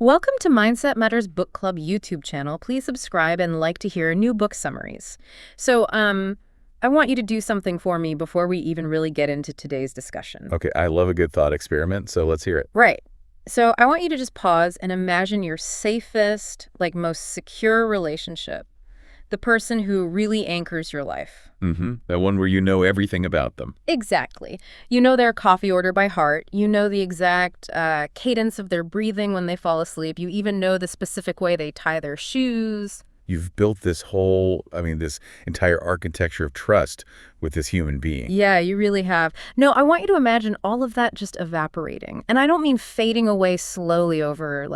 Welcome to Mindset Matters Book Club YouTube channel. Please subscribe and like to hear new book summaries. I want you to do something for me before we even really get into today's discussion. Okay, I love a good thought experiment, so let's hear it. Right. So I want you to just pause and imagine your safest, most secure relationship. The person who really anchors your life. That one where you know everything about them. Exactly. You know their coffee order by heart. You know the exact cadence of their breathing when they fall asleep. You even know the specific way they tie their shoes. You've built this entire architecture of trust with this human being. Yeah, you really have. No, I want you to imagine all of that just evaporating. And I don't mean fading away slowly over,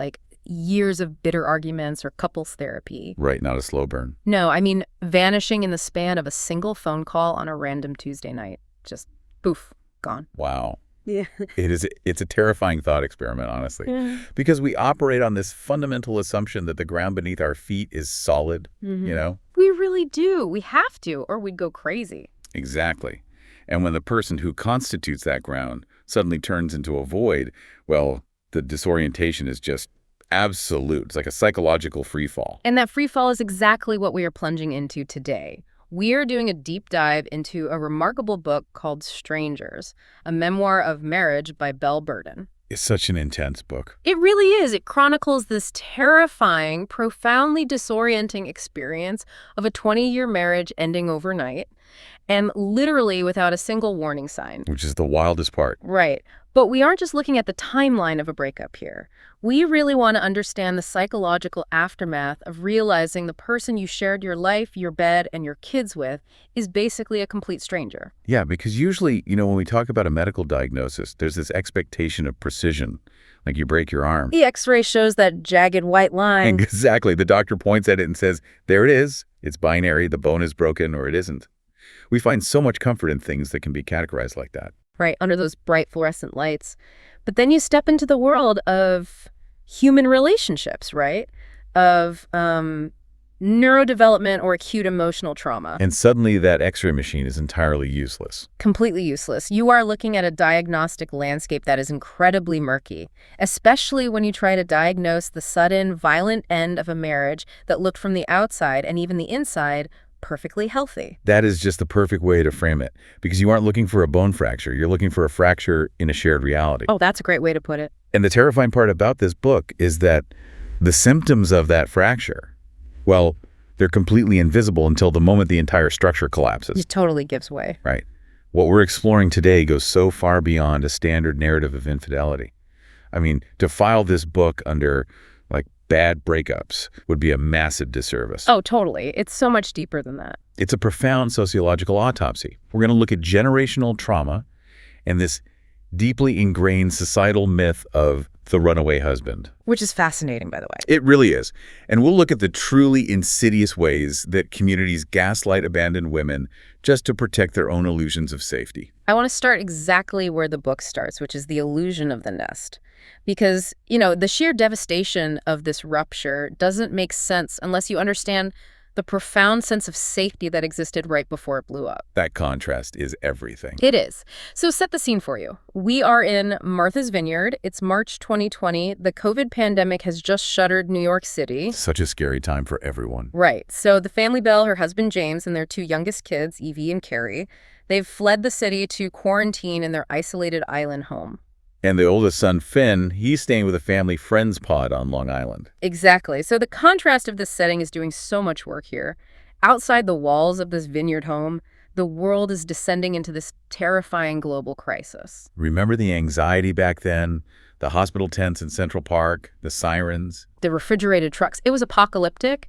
years of bitter arguments or couples therapy. Right, not a slow burn. No, I mean vanishing in the span of a single phone call on a random Tuesday night. Just poof, gone. Wow. Yeah. It's a terrifying thought experiment, honestly. Yeah. Because we operate on this fundamental assumption that the ground beneath our feet is solid, you know? We really do. We have to, or we'd go crazy. Exactly. And when the person who constitutes that ground suddenly turns into a void, well, the disorientation is just absolute. It's like a psychological free fall. And that free fall is exactly what we are plunging into today. We are doing a deep dive into a remarkable book called Strangers, a memoir of marriage by Belle Burden. It's such an intense book. It really is. It chronicles this terrifying, profoundly disorienting experience of a 20-year marriage ending overnight, and literally without a single warning sign. Which is the wildest part. Right. But we aren't just looking at the timeline of a breakup here. We really want to understand the psychological aftermath of realizing the person you shared your life, your bed, and your kids with is basically a complete stranger. Yeah, because usually, when we talk about a medical diagnosis, there's this expectation of precision. Like you break your arm. The x-ray shows that jagged white line. Exactly. The doctor points at it and says, there it is. It's binary. The bone is broken or it isn't. We find so much comfort in things that can be categorized like that. Right, under those bright fluorescent lights. But then you step into the world of human relationships, right? Of neurodevelopment or acute emotional trauma. And suddenly that x-ray machine is entirely useless. Completely useless. You are looking at a diagnostic landscape that is incredibly murky, especially when you try to diagnose the sudden, violent end of a marriage that looked from the outside and even the inside perfectly healthy. That is just the perfect way to frame it, because you aren't looking for a bone fracture. You're looking for a fracture in a shared reality. Oh, that's a great way to put it. And the terrifying part about this book is that the symptoms of that fracture, well, they're completely invisible until the moment the entire structure collapses. It totally gives way. Right. What we're exploring today goes so far beyond a standard narrative of infidelity. I mean, to file this book under bad breakups would be a massive disservice. Oh, totally. It's so much deeper than that. It's a profound sociological autopsy. We're going to look at generational trauma and this deeply ingrained societal myth of the runaway husband. Which is fascinating, by the way. It really is. And we'll look at the truly insidious ways that communities gaslight abandoned women just to protect their own illusions of safety. I want to start exactly where the book starts, which is the illusion of the nest. Because, the sheer devastation of this rupture doesn't make sense unless you understand the profound sense of safety that existed right before it blew up. That contrast is everything. It is. So set the scene for you. We are in Martha's Vineyard. It's March 2020. The COVID pandemic has just shuttered New York City. Such a scary time for everyone. Right. So the family Belle, her husband James, and their two youngest kids, Evie and Carrie, they've fled the city to quarantine in their isolated island home. And the oldest son, Finn, he's staying with a family friends pod on Long Island. Exactly. So the contrast of this setting is doing so much work here. Outside the walls of this vineyard home, the world is descending into this terrifying global crisis. Remember the anxiety back then? The hospital tents in Central Park, the sirens? The refrigerated trucks. It was apocalyptic.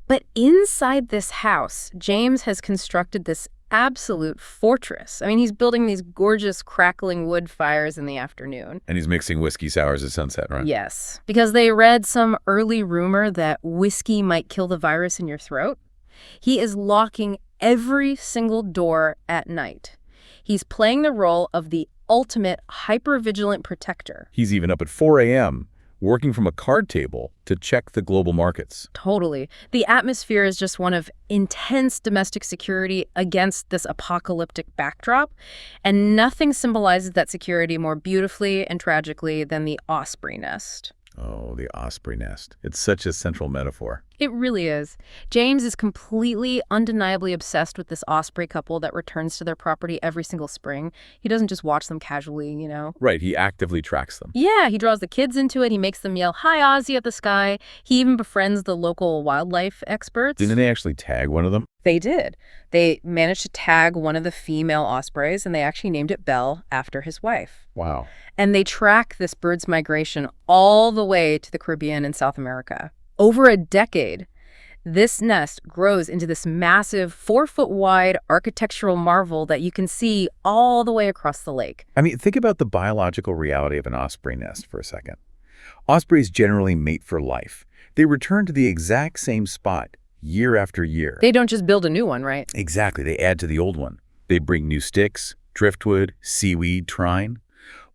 But inside this house, James has constructed this absolute fortress. I mean, he's building these gorgeous crackling wood fires in the afternoon. And he's mixing whiskey sours at sunset, right? Yes, because they read some early rumor that whiskey might kill the virus in your throat. He is locking every single door at night. He's playing the role of the ultimate hyper-vigilant protector. He's even up at 4 a.m. working from a card table to check the global markets. Totally. The atmosphere is just one of intense domestic security against this apocalyptic backdrop, and nothing symbolizes that security more beautifully and tragically than the Osprey nest. Oh, the osprey nest. It's such a central metaphor. It really is. James is completely, undeniably obsessed with this osprey couple that returns to their property every single spring. He doesn't just watch them casually. Right, he actively tracks them. Yeah, he draws the kids into it. He makes them yell, "Hi, Ozzy," at the sky. He even befriends the local wildlife experts. Didn't they actually tag one of them? They did. They managed to tag one of the female ospreys, and they actually named it Belle after his wife. Wow. And they track this bird's migration all the way to the Caribbean and South America. Over a decade, this nest grows into this massive 4-foot-wide architectural marvel that you can see all the way across the lake. I mean, think about the biological reality of an osprey nest for a second. Ospreys generally mate for life. They return to the exact same spot year after year. They don't just build a new one, right? Exactly. They add to the old one. They bring new sticks, driftwood, seaweed, twine.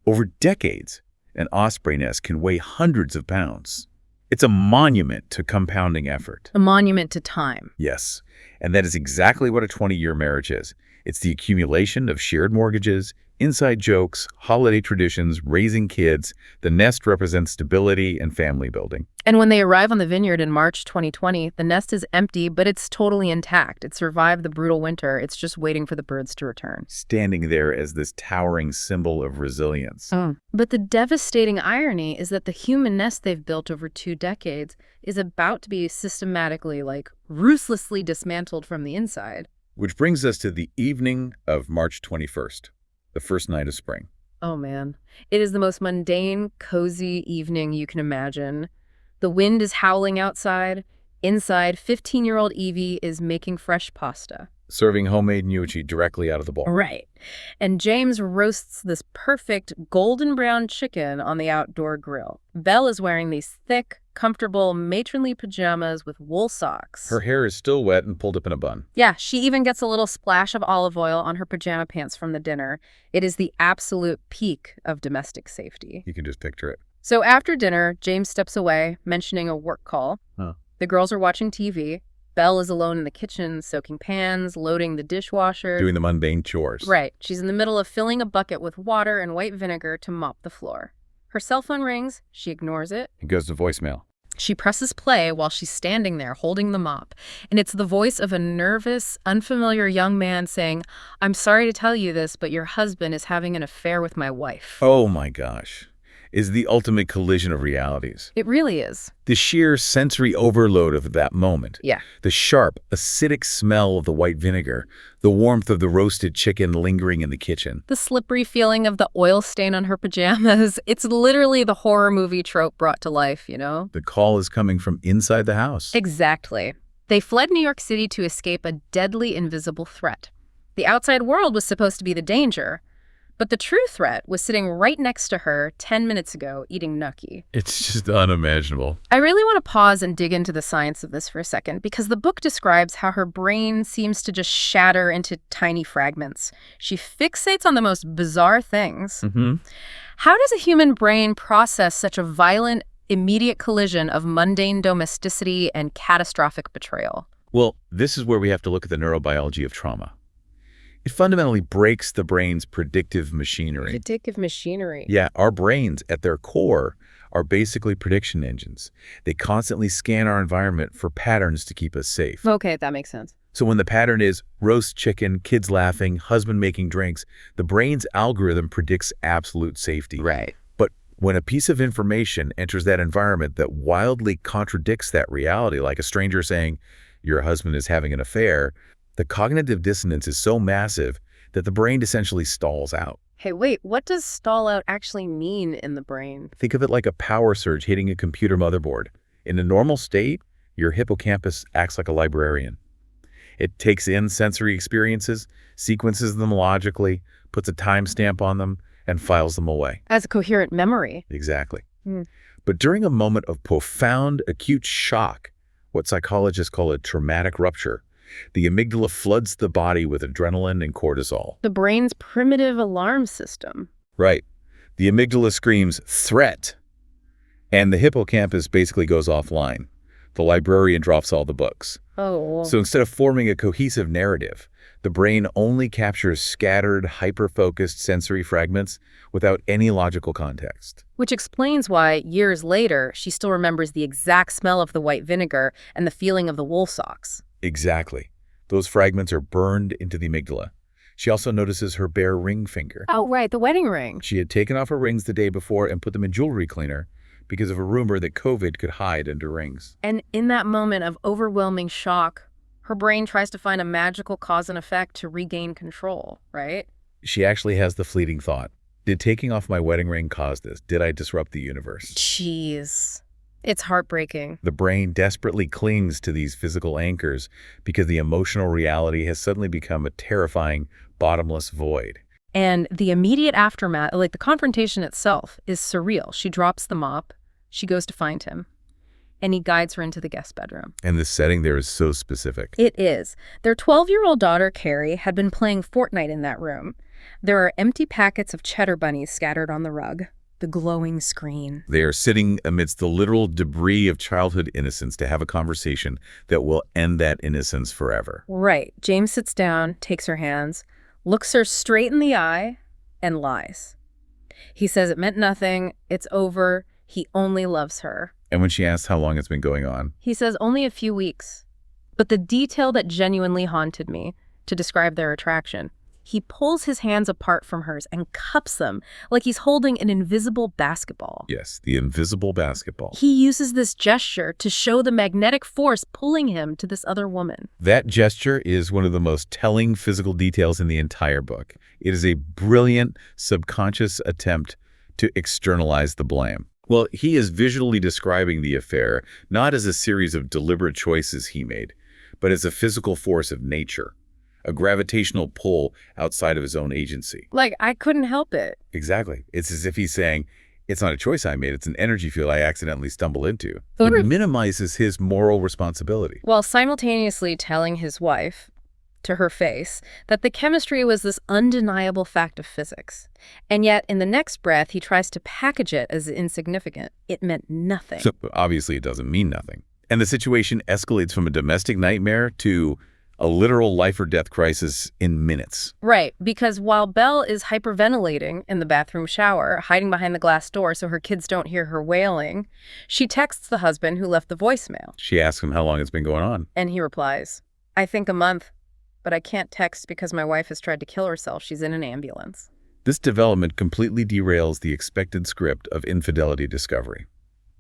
Over decades, an osprey nest can weigh hundreds of pounds. It's a monument to compounding effort. A monument to time. Yes, and that is exactly what a 20-year marriage is. It's the accumulation of shared mortgages, inside jokes, holiday traditions, raising kids. The nest represents stability and family building. And when they arrive on the Vineyard in March 2020, the nest is empty, but it's totally intact. It survived the brutal winter. It's just waiting for the birds to return. Standing there as this towering symbol of resilience. But the devastating irony is that the human nest they've built over 2 decades is about to be systematically, ruthlessly dismantled from the inside. Which brings us to the evening of March 21st, the first night of spring. Oh, man. It is the most mundane, cozy evening you can imagine. The wind is howling outside. Inside, 15-year-old Evie is making fresh pasta. Serving homemade gnocchi directly out of the bowl. Right. And James roasts this perfect golden brown chicken on the outdoor grill. Belle is wearing these thick, comfortable, matronly pajamas with wool socks. Her hair is still wet and pulled up in a bun. Yeah, she even gets a little splash of olive oil on her pajama pants from the dinner. It is the absolute peak of domestic safety. You can just picture it. So after dinner, James steps away, mentioning a work call. The girls are watching TV. Belle is alone in the kitchen, soaking pans, loading the dishwasher. Doing the mundane chores. Right. She's in the middle of filling a bucket with water and white vinegar to mop the floor. Her cell phone rings. She ignores it. It goes to voicemail. She presses play while she's standing there holding the mop. And it's the voice of a nervous, unfamiliar young man saying, "I'm sorry to tell you this, but your husband is having an affair with my wife." Oh my gosh. Is the ultimate collision of realities. It really is. The sheer sensory overload of that moment. Yeah. The sharp, acidic smell of the white vinegar. The warmth of the roasted chicken lingering in the kitchen. The slippery feeling of the oil stain on her pajamas. It's literally the horror movie trope brought to life, The call is coming from inside the house. Exactly. They fled New York City to escape a deadly invisible threat. The outside world was supposed to be the danger. But the true threat was sitting right next to her 10 minutes ago eating gnocchi. It's just unimaginable. I really want to pause and dig into the science of this for a second, because the book describes how her brain seems to just shatter into tiny fragments. She fixates on the most bizarre things. How does a human brain process such a violent, immediate collision of mundane domesticity and catastrophic betrayal? Well, this is where we have to look at the neurobiology of trauma. It fundamentally breaks the brain's predictive machinery. Predictive machinery. Yeah, our brains, at their core, are basically prediction engines. They constantly scan our environment for patterns to keep us safe. Okay, that makes sense. So when the pattern is roast chicken, kids laughing, husband making drinks, the brain's algorithm predicts absolute safety. Right. But when a piece of information enters that environment that wildly contradicts that reality, like a stranger saying, "Your husband is having an affair," the cognitive dissonance is so massive that the brain essentially stalls out. Hey, wait, what does stall out actually mean in the brain? Think of it like a power surge hitting a computer motherboard. In a normal state, your hippocampus acts like a librarian. It takes in sensory experiences, sequences them logically, puts a timestamp on them, and files them away. As a coherent memory. Exactly. But during a moment of profound, acute shock, what psychologists call a traumatic rupture, the amygdala floods the body with adrenaline and cortisol. The brain's primitive alarm system. Right. The amygdala screams, "threat," and the hippocampus basically goes offline. The librarian drops all the books. Oh. So instead of forming a cohesive narrative, the brain only captures scattered, hyper-focused sensory fragments without any logical context. Which explains why, years later, she still remembers the exact smell of the white vinegar and the feeling of the wool socks. Exactly. Those fragments are burned into the amygdala. She also notices her bare ring finger. Oh, right, the wedding ring. She had taken off her rings the day before and put them in jewelry cleaner because of a rumor that COVID could hide under rings. And in that moment of overwhelming shock, her brain tries to find a magical cause and effect to regain control, right? She actually has the fleeting thought, did taking off my wedding ring cause this? Did I disrupt the universe? Jeez. It's heartbreaking. The brain desperately clings to these physical anchors because the emotional reality has suddenly become a terrifying, bottomless void. And the immediate aftermath, like the confrontation itself, is surreal. She drops the mop. She goes to find him. And he guides her into the guest bedroom. And the setting there is so specific. It is. Their 12-year-old daughter, Carrie, had been playing Fortnite in that room. There are empty packets of cheddar bunnies scattered on the rug. The glowing screen. They are sitting amidst the literal debris of childhood innocence to have a conversation that will end that innocence forever. Right. James sits down, takes her hands, looks her straight in the eye, and lies. He says it meant nothing, it's over, he only loves her. And when she asks how long it's been going on, He says only a few weeks. But the detail that genuinely haunted me, to describe their attraction, he pulls his hands apart from hers and cups them like he's holding an invisible basketball. yes, the invisible basketball. He uses this gesture to show the magnetic force pulling him to this other woman. That gesture is one of the most telling physical details in the entire book. It is a brilliant subconscious attempt to externalize the blame. Well, he is visually describing the affair not as a series of deliberate choices he made, but as a physical force of nature, a gravitational pull outside of his own agency. Like, I couldn't help it. Exactly. It's as if he's saying, it's not a choice I made, it's an energy field I accidentally stumbled into. Or- It minimizes his moral responsibility. While simultaneously telling his wife, to her face, that the chemistry was this undeniable fact of physics. And yet, in the next breath, he tries to package it as insignificant. It meant nothing. So obviously it doesn't mean nothing. And the situation escalates from a domestic nightmare to a literal life or death crisis in minutes. Right, because while Belle is hyperventilating in the bathroom shower, hiding behind the glass door so her kids don't hear her wailing, she texts the husband who left the voicemail. She asks him how long it's been going on. And he replies, I think a month, but I can't text because my wife has tried to kill herself. She's in an ambulance. This development completely derails the expected script of infidelity discovery.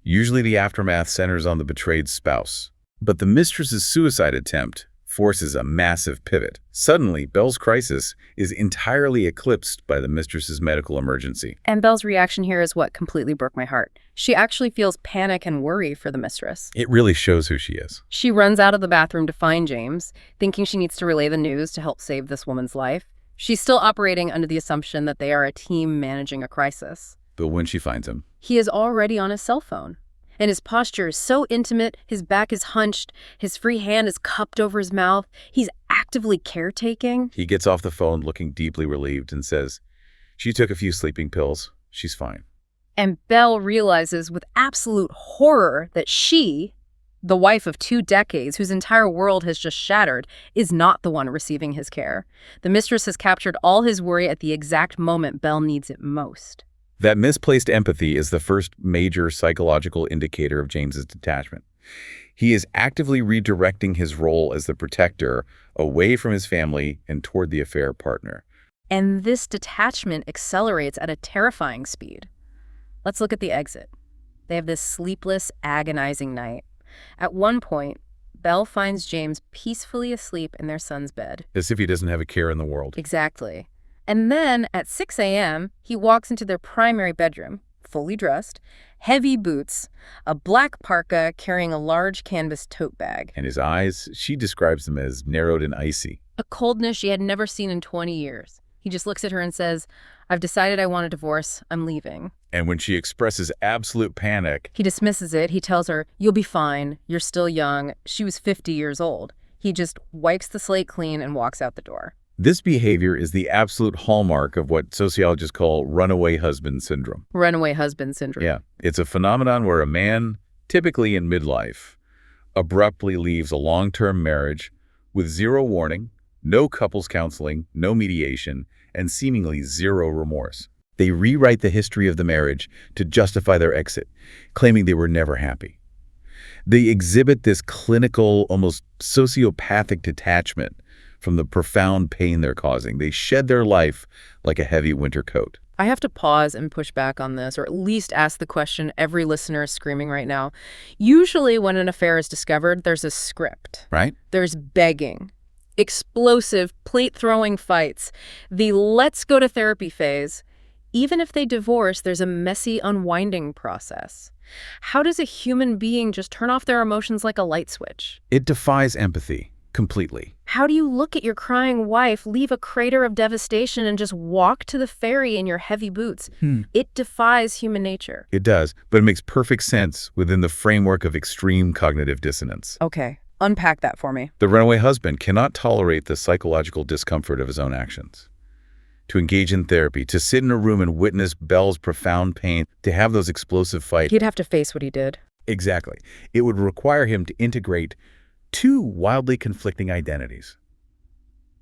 Usually the aftermath centers on the betrayed spouse, but the mistress's suicide attempt forces a massive pivot. Suddenly, Belle's crisis is entirely eclipsed by the mistress's medical emergency. And Belle's reaction here is what completely broke my heart. She actually feels panic and worry for the mistress. It really shows who she is. She runs out of the bathroom to find James, thinking she needs to relay the news to help save this woman's life. She's still operating under the assumption that they are a team managing a crisis. But when she finds him, He is already on his cell phone. And his posture is so intimate, his back is hunched, his free hand is cupped over his mouth. He's actively caretaking. he gets off the phone looking deeply relieved and says, she took a few sleeping pills. She's fine. And Belle realizes with absolute horror that she, the wife of 2 decades whose entire world has just shattered, is not the one receiving his care. The mistress has captured all his worry at the exact moment Belle needs it most. That misplaced empathy is the first major psychological indicator of James's detachment. He is actively redirecting his role as the protector away from his family and toward the affair partner. And this detachment accelerates at a terrifying speed. Let's look at the exit. They have this sleepless, agonizing night. At one point, Belle finds James peacefully asleep in their son's bed. As if he doesn't have a care in the world. Exactly. And then at 6 a.m., he walks into their primary bedroom, fully dressed, heavy boots, a black parka carrying a large canvas tote bag. And his eyes, she describes them as narrowed and icy. A coldness she had never seen in 20 years. He just looks at her and says, I've decided I want a divorce. I'm leaving. And when she expresses absolute panic, He dismisses it. He tells her, you'll be fine. You're still young. She was 50 years old. He just wipes the slate clean and walks out the door. this behavior is the absolute hallmark of what sociologists call runaway husband syndrome. Runaway husband syndrome. Yeah, it's a phenomenon where a man, typically in midlife, abruptly leaves a long-term marriage with zero warning, no couples counseling, no mediation, and seemingly zero remorse. They rewrite the history of the marriage to justify their exit, claiming they were never happy. They exhibit this clinical, almost sociopathic detachment from the profound pain they're causing. They shed their life like a heavy winter coat. I have to pause and push back on this, or at least ask the question every listener is screaming right now. Usually when an affair is discovered, there's a script. Right? There's begging, explosive, plate-throwing fights, the let's go to therapy phase. Even if they divorce, there's a messy unwinding process. How does a human being just turn off their emotions like a light switch? It defies empathy completely. How do you look at your crying wife, leave a crater of devastation, and just walk to the ferry in your heavy boots? It defies human nature. It does, but it makes perfect sense within the framework of extreme cognitive dissonance. Okay, unpack that for me. The runaway husband cannot tolerate the psychological discomfort of his own actions. To engage in therapy, to sit in a room and witness Belle's profound pain, to have those explosive fights. He'd have to face what he did. Exactly. It would require him to integrate two wildly conflicting identities: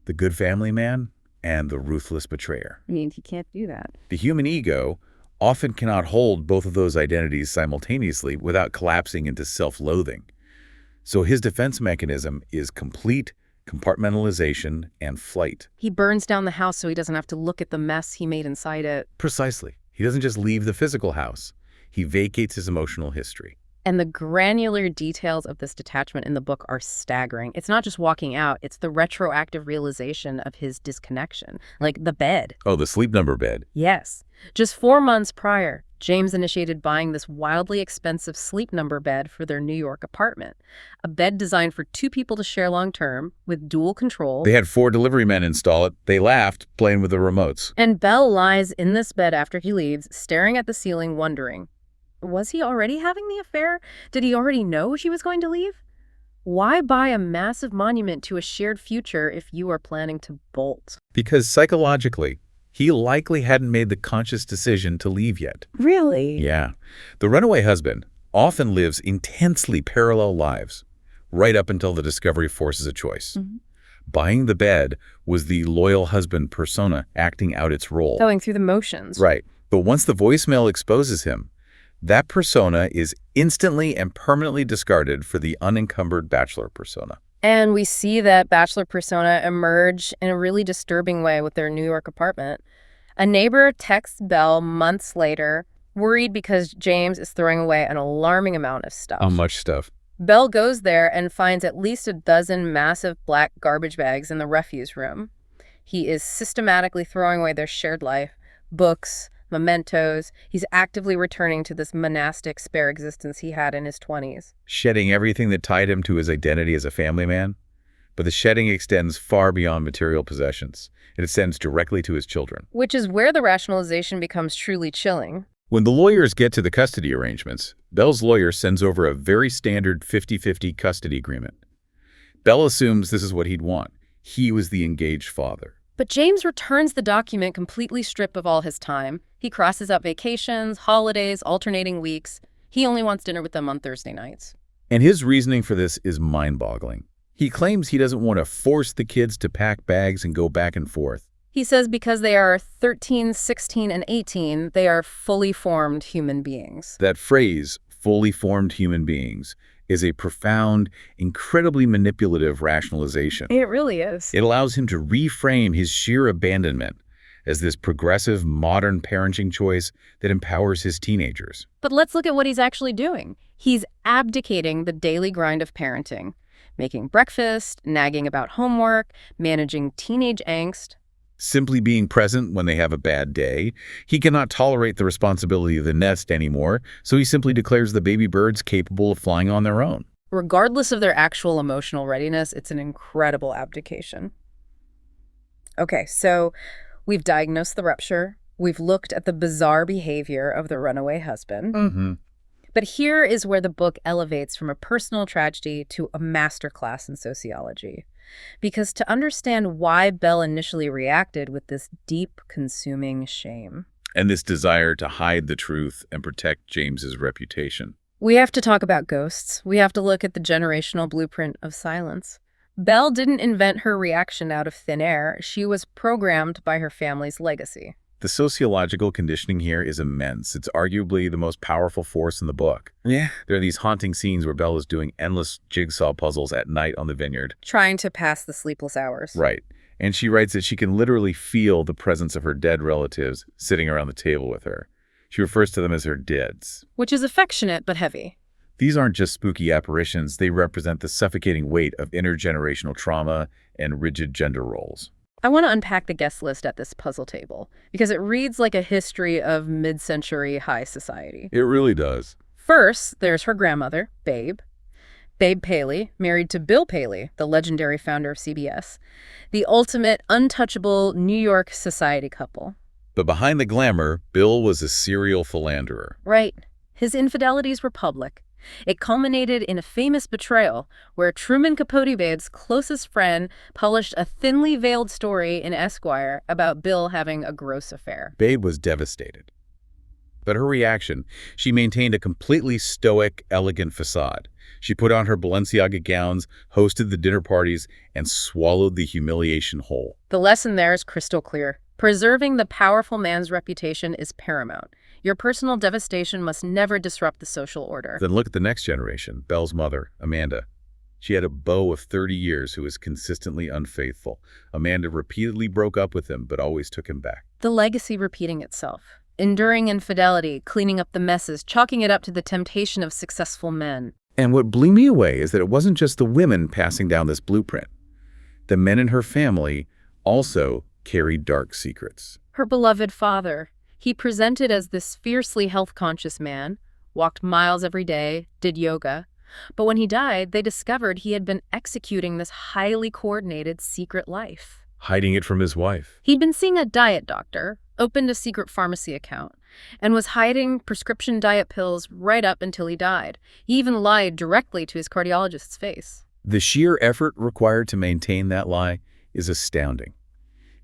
the good family man and the ruthless betrayer. I mean, he can't do that. The human ego often cannot hold both of those identities simultaneously without collapsing into self-loathing. So his defense mechanism is complete compartmentalization and flight. He burns down the house so he doesn't have to look at the mess he made inside it. Precisely. He doesn't just leave the physical house. He vacates his emotional history. And the granular details of this detachment in the book are staggering. It's not just walking out, it's the retroactive realization of his disconnection. Like the bed. Oh, the sleep number bed. Yes. Just 4 months prior, James initiated buying this wildly expensive sleep number bed for their New York apartment. A bed designed for 2 people to share long-term, with dual control. They had 4 delivery men install it. They laughed, playing with the remotes. And Belle lies in this bed after he leaves, staring at the ceiling, wondering, was he already having the affair? Did he already know she was going to leave? Why buy a massive monument to a shared future if you are planning to bolt? Because psychologically, he likely hadn't made the conscious decision to leave yet. Really? Yeah. The runaway husband often lives intensely parallel lives, right up until the discovery forces a choice. Buying the bed was the loyal husband persona acting out its role. Going through the motions. Right. But once the voicemail exposes him, that persona is instantly and permanently discarded for the unencumbered bachelor persona. And we see that bachelor persona emerge in a really disturbing way with their New York apartment. A neighbor texts Belle months later, worried because James is throwing away an alarming amount of stuff. How much stuff? Belle goes there and finds at least a dozen massive black garbage bags in the refuse room. He is systematically throwing away their shared life, books, mementos. He's actively returning to this monastic spare existence he had in his 20s. Shedding everything that tied him to his identity as a family man. But the shedding extends far beyond material possessions. It extends directly to his children. Which is where the rationalization becomes truly chilling. When the lawyers get to the custody arrangements, Belle's lawyer sends over a very standard 50-50 custody agreement. Belle assumes this is what he'd want. He was the engaged father. But James returns the document completely stripped of all his time. He crosses out vacations, holidays, alternating weeks. He only wants dinner with them on Thursday nights. And his reasoning for this is mind-boggling. He claims he doesn't want to force the kids to pack bags and go back and forth. He says because they are 13, 16, and 18, they are fully formed human beings. That phrase, fully formed human beings, is a profound, incredibly manipulative rationalization. It really is. It allows him to reframe his sheer abandonment as this progressive, modern parenting choice that empowers his teenagers. But let's look at what he's actually doing. He's abdicating the daily grind of parenting, making breakfast, nagging about homework, managing teenage angst. Simply being present when they have a bad day. He cannot tolerate the responsibility of the nest anymore, so he simply declares the baby birds capable of flying on their own. Regardless of their actual emotional readiness, it's an incredible abdication. Okay, so we've diagnosed the rupture. We've looked at the bizarre behavior of the runaway husband. But here is where the book elevates from a personal tragedy to a masterclass in sociology. Because to understand why Belle initially reacted with this deep, consuming shame. And this desire to hide the truth and protect James's reputation. We have to talk about ghosts. We have to look at the generational blueprint of silence. Belle didn't invent her reaction out of thin air. She was programmed by her family's legacy. The sociological conditioning here is immense. It's arguably the most powerful force in the book. Yeah. There are these haunting scenes where Belle is doing endless jigsaw puzzles at night on the Vineyard. Trying to pass the sleepless hours. Right. And she writes that she can literally feel the presence of her dead relatives sitting around the table with her. She refers to them as her deads. Which is affectionate but heavy. These aren't just spooky apparitions. They represent the suffocating weight of intergenerational trauma and rigid gender roles. I want to unpack the guest list at this puzzle table because it reads like a history of mid-century high society. It really does. First, there's her grandmother, Babe. Babe Paley, married to Bill Paley, the legendary founder of CBS, the ultimate untouchable New York society couple. But behind the glamour, Bill was a serial philanderer. Right. His infidelities were public. It culminated in a famous betrayal where Truman Capote Babe's closest friend published a thinly veiled story in Esquire about Bill having a gross affair. Babe was devastated. But her reaction, she maintained a completely stoic, elegant facade. She put on her Balenciaga gowns, hosted the dinner parties, and swallowed the humiliation whole. The lesson there is crystal clear. Preserving the powerful man's reputation is paramount. Your personal devastation must never disrupt the social order. Then look at the next generation, Belle's mother, Amanda. She had a beau of 30 years who was consistently unfaithful. Amanda repeatedly broke up with him, but always took him back. The legacy repeating itself. Enduring infidelity, cleaning up the messes, chalking it up to the temptation of successful men. And what blew me away is that it wasn't just the women passing down this blueprint. The men in her family also carried dark secrets. Her beloved father. He presented as this fiercely health-conscious man, walked miles every day, did yoga. But when he died, they discovered he had been executing this highly coordinated secret life. Hiding it from his wife. He'd been seeing a diet doctor, opened a secret pharmacy account, and was hiding prescription diet pills right up until he died. He even lied directly to his cardiologist's face. The sheer effort required to maintain that lie is astounding.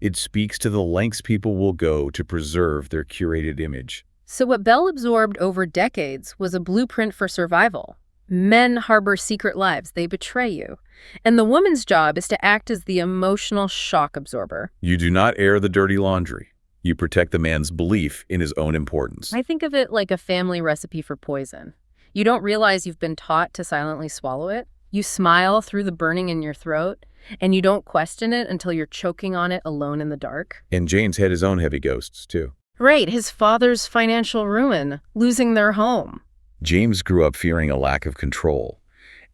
It speaks to the lengths people will go to preserve their curated image. So what Belle absorbed over decades was a blueprint for survival. Men harbor secret lives. They betray you. And the woman's job is to act as the emotional shock absorber. You do not air the dirty laundry. You protect the man's belief in his own importance. I think of it like a family recipe for poison. You don't realize you've been taught to silently swallow it. You smile through the burning in your throat, and you don't question it until you're choking on it alone in the dark. And James had his own heavy ghosts, too. Right, his father's financial ruin, losing their home. James grew up fearing a lack of control,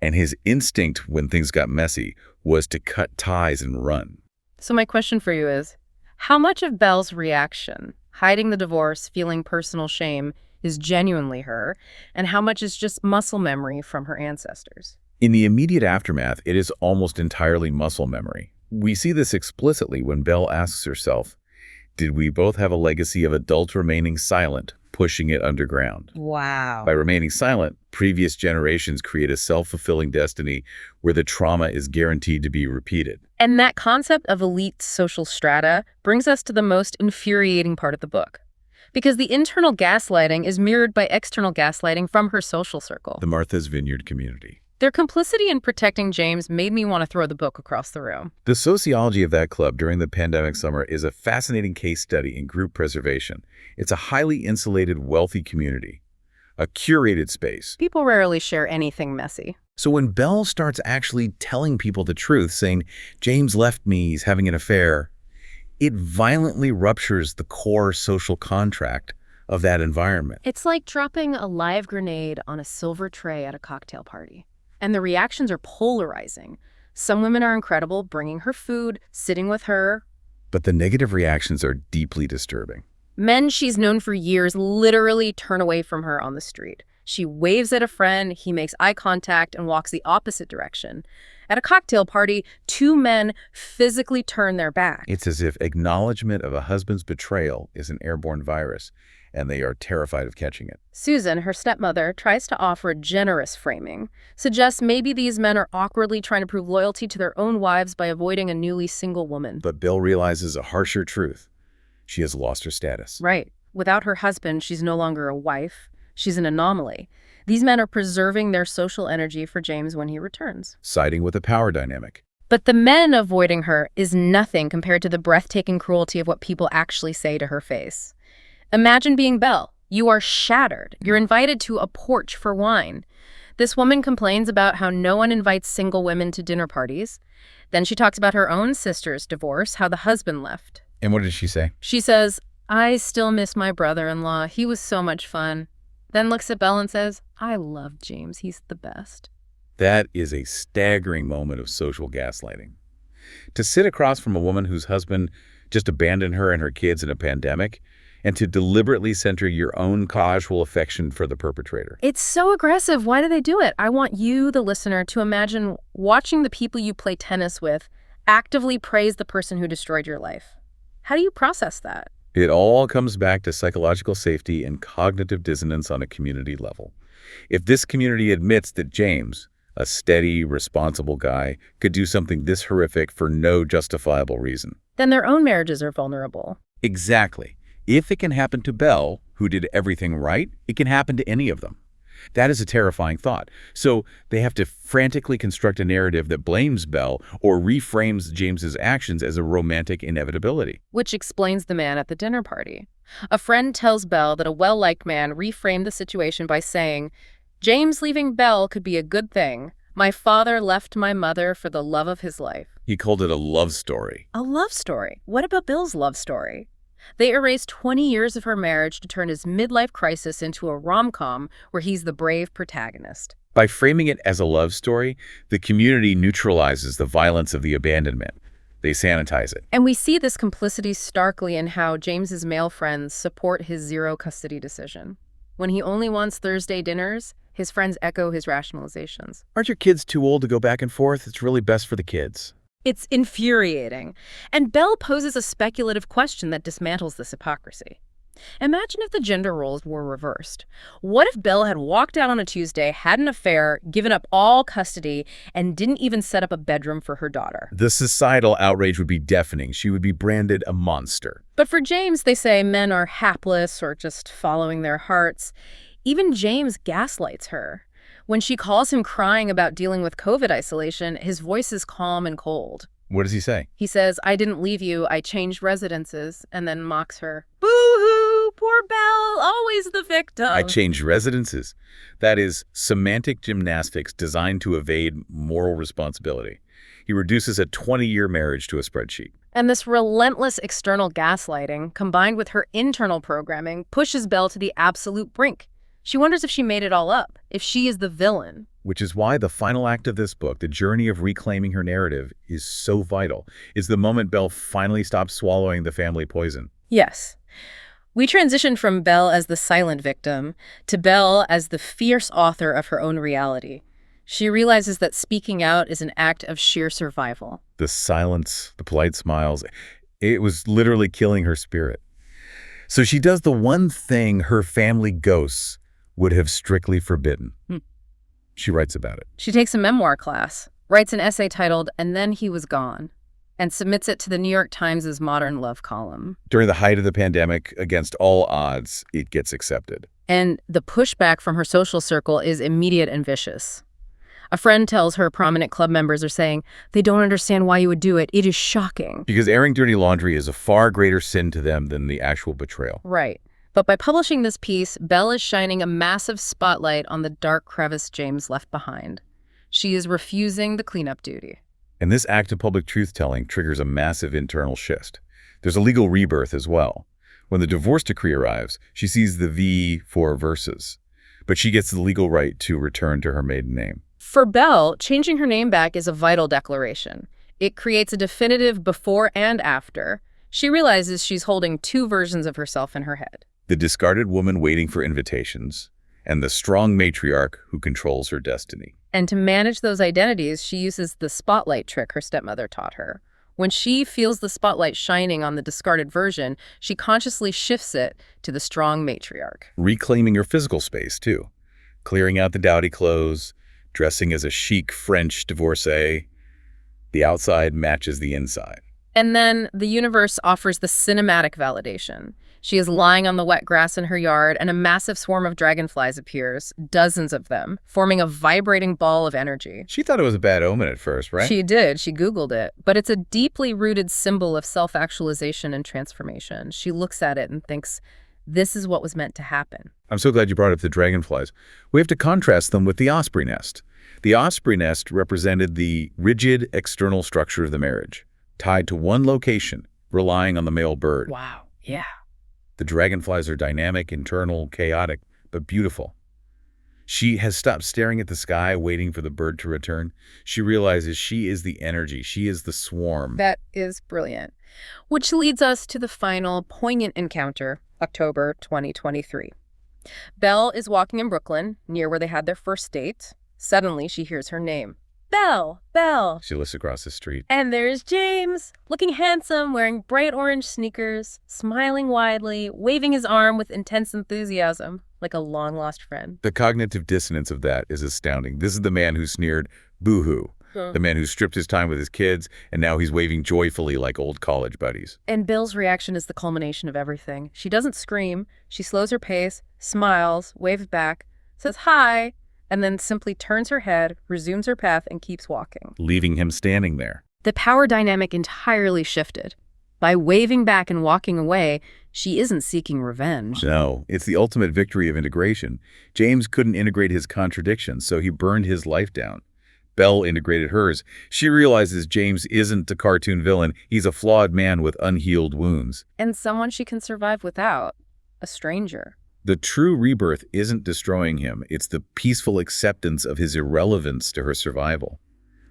and his instinct when things got messy was to cut ties and run. So my question for you is, how much of Belle's reaction, hiding the divorce, feeling personal shame, is genuinely her, and how much is just muscle memory from her ancestors? In the immediate aftermath, it is almost entirely muscle memory. We see this explicitly when Belle asks herself, did we both have a legacy of adults remaining silent, pushing it underground? Wow. By remaining silent, previous generations create a self-fulfilling destiny where the trauma is guaranteed to be repeated. And that concept of elite social strata brings us to the most infuriating part of the book. Because the internal gaslighting is mirrored by external gaslighting from her social circle. The Martha's Vineyard community. Their complicity in protecting James made me want to throw the book across the room. The sociology of that club during the pandemic summer is a fascinating case study in group preservation. It's a highly insulated, wealthy community, a curated space. People rarely share anything messy. So when Belle starts actually telling people the truth, saying, James left me, he's having an affair, it violently ruptures the core social contract of that environment. It's like dropping a live grenade on a silver tray at a cocktail party. And the reactions are polarizing. Some women are incredible, bringing her food, sitting with her. But the negative reactions are deeply disturbing. Men she's known for years literally turn away from her on the street. She waves at a friend, he makes eye contact and walks the opposite direction. At a cocktail party, two men physically turn their back. It's as if acknowledgement of a husband's betrayal is an airborne virus, and they are terrified of catching it. Susan, her stepmother, tries to offer a generous framing, suggests maybe these men are awkwardly trying to prove loyalty to their own wives by avoiding a newly single woman. But Belle realizes a harsher truth. She has lost her status. Right. Without her husband, she's no longer a wife. She's an anomaly. These men are preserving their social energy for James when he returns. Siding with a power dynamic. But the men avoiding her is nothing compared to the breathtaking cruelty of what people actually say to her face. Imagine being Belle. You are shattered. You're invited to a porch for wine. This woman complains about how no one invites single women to dinner parties. Then she talks about her own sister's divorce, how the husband left. And what did she say? She says, I still miss my brother-in-law. He was so much fun. Then looks at Belle and says, I love James. He's the best. That is a staggering moment of social gaslighting. To sit across from a woman whose husband just abandoned her and her kids in a pandemic, and to deliberately center your own casual affection for the perpetrator. It's so aggressive. Why do they do it? I want you, the listener, to imagine watching the people you play tennis with actively praise the person who destroyed your life. How do you process that? It all comes back to psychological safety and cognitive dissonance on a community level. If this community admits that James, a steady, responsible guy, could do something this horrific for no justifiable reason, then their own marriages are vulnerable. Exactly. If it can happen to Belle, who did everything right, it can happen to any of them. That is a terrifying thought. So they have to frantically construct a narrative that blames Belle or reframes James's actions as a romantic inevitability. Which explains the man at the dinner party. A friend tells Belle that a well-liked man reframed the situation by saying, James leaving Belle could be a good thing. My father left my mother for the love of his life. He called it a love story. A love story? What about Bill's love story? They erased 20 years of her marriage to turn his midlife crisis into a rom-com where he's the brave protagonist. By framing it as a love story, the community neutralizes the violence of the abandonment. They sanitize it. And we see this complicity starkly in how James's male friends support his zero custody decision. When he only wants Thursday dinners, his friends echo his rationalizations. Aren't your kids too old to go back and forth? It's really best for the kids. It's infuriating. And Belle poses a speculative question that dismantles this hypocrisy. Imagine if the gender roles were reversed. What if Belle had walked out on a Tuesday, had an affair, given up all custody, and didn't even set up a bedroom for her daughter? The societal outrage would be deafening. She would be branded a monster. But for James, they say men are hapless or just following their hearts. Even James gaslights her. When she calls him crying about dealing with COVID isolation, his voice is calm and cold. What does he say? He says, I didn't leave you, I changed residences, and then mocks her. Boo-hoo, poor Belle, always the victim. I changed residences. That is semantic gymnastics designed to evade moral responsibility. He reduces a 20-year marriage to a spreadsheet. And this relentless external gaslighting, combined with her internal programming, pushes Belle to the absolute brink. She wonders if she made it all up, if she is the villain. Which is why the final act of this book, the journey of reclaiming her narrative, is so vital. Is the moment Belle finally stops swallowing the family poison. Yes. We transitioned from Belle as the silent victim to Belle as the fierce author of her own reality. She realizes that speaking out is an act of sheer survival. The silence, the polite smiles, it was literally killing her spirit. So she does the one thing her family ghosts would have strictly forbidden. She writes about it. She takes a memoir class, writes an essay titled, And Then He Was Gone, and submits it to the New York Times' Modern Love column. During the height of the pandemic, against all odds, it gets accepted. And the pushback from her social circle is immediate and vicious. A friend tells her prominent club members are saying, they don't understand why you would do it. It is shocking. Because airing dirty laundry is a far greater sin to them than the actual betrayal. Right. But by publishing this piece, Belle is shining a massive spotlight on the dark crevice James left behind. She is refusing the cleanup duty. And this act of public truth-telling triggers a massive internal shift. There's a legal rebirth as well. When the divorce decree arrives, she sees the V for verses, but she gets the legal right to return to her maiden name. For Belle, changing her name back is a vital declaration. It creates a definitive before and after. She realizes she's holding two versions of herself in her head. The discarded woman waiting for invitations, and the strong matriarch who controls her destiny. And to manage those identities, she uses the spotlight trick her stepmother taught her. When she feels the spotlight shining on the discarded version, she consciously shifts it to the strong matriarch. Reclaiming her physical space, too. Clearing out the dowdy clothes, dressing as a chic French divorcee. The outside matches the inside. And then the universe offers the cinematic validation. She is lying on the wet grass in her yard, and a massive swarm of dragonflies appears, dozens of them, forming a vibrating ball of energy. She thought it was a bad omen at first, right? She did. She Googled it. But it's a deeply rooted symbol of self-actualization and transformation. She looks at it and thinks, this is what was meant to happen. I'm so glad you brought up the dragonflies. We have to contrast them with the osprey nest. The osprey nest represented the rigid external structure of the marriage, tied to one location, relying on the male bird. Wow. Yeah. The dragonflies are dynamic, internal, chaotic, but beautiful. She has stopped staring at the sky, waiting for the bird to return. She realizes she is the energy. She is the swarm. That is brilliant. Which leads us to the final poignant encounter, October 2023. Belle is walking in Brooklyn, near where they had their first date. Suddenly, she hears her name. Belle, Belle. She looks across the street. And there's James, looking handsome, wearing bright orange sneakers, smiling widely, waving his arm with intense enthusiasm, like a long-lost friend. The cognitive dissonance of that is astounding. This is the man who sneered, boo-hoo. The man who stripped his time with his kids, and now he's waving joyfully like old college buddies. And Belle's reaction is the culmination of everything. She doesn't scream. She slows her pace, smiles, waves back, says hi, and then simply turns her head, resumes her path, and keeps walking, Leaving him standing there. The power dynamic entirely shifted. By waving back and walking away, she isn't seeking revenge. No, it's the ultimate victory of integration. James couldn't integrate his contradictions, so he burned his life down. Belle integrated hers. She realizes James isn't a cartoon villain. He's a flawed man with unhealed wounds. And someone she can survive without. A stranger. The true rebirth isn't destroying him. It's the peaceful acceptance of his irrelevance to her survival.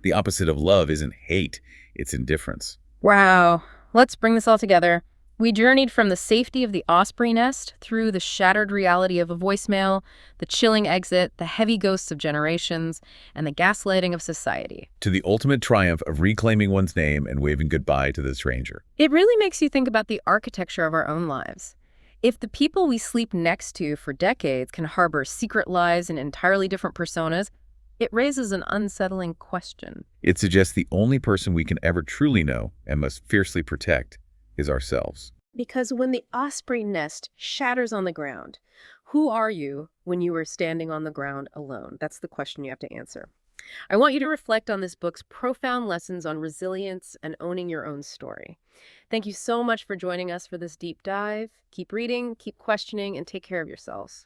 The opposite of love isn't hate. It's indifference. Wow. Let's bring this all together. We journeyed from the safety of the osprey nest through the shattered reality of a voicemail, the chilling exit, the heavy ghosts of generations, and the gaslighting of society. To the ultimate triumph of reclaiming one's name and waving goodbye to the stranger. It really makes you think about the architecture of our own lives. If the people we sleep next to for decades can harbor secret lies and entirely different personas, it raises an unsettling question. It suggests the only person we can ever truly know and must fiercely protect is ourselves. Because when the osprey nest shatters on the ground, who are you when you are standing on the ground alone? That's the question you have to answer. I want you to reflect on this book's profound lessons on resilience and owning your own story. Thank you so much for joining us for this deep dive. Keep reading, keep questioning, and take care of yourselves.